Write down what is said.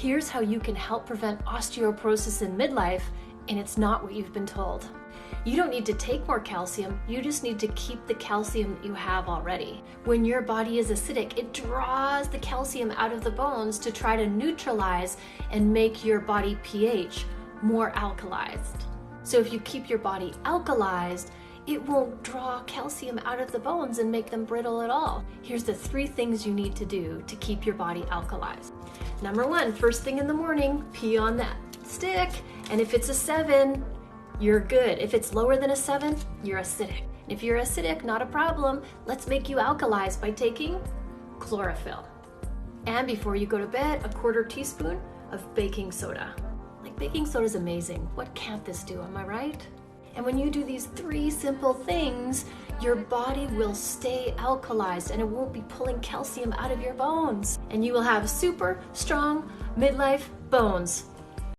Here's how you can help prevent osteoporosis in midlife, and it's not what you've been told. You don't need to take more calcium, you just need to keep the calcium that you have already. When your body is acidic, it draws the calcium out of the bones to try to neutralize and make your body pH more alkalized. So if you keep your body alkalized, it won't draw calcium out of the bones and make them brittle at all. Here's the 3 things you need to do to keep your body alkalized. Number 1, first thing in the morning, pee on that stick. And if it's a 7, you're good. If it's lower than a 7, you're acidic. If you're acidic, not a problem. Let's make you alkalized by taking chlorophyll. And before you go to bed, a 1/4 teaspoon of baking soda. Like, baking soda is amazing. What can't this do, am I right? And when you do these 3 simple things, your body will stay alkalized and it won't be pulling calcium out of your bones. And you will have super strong midlife bones.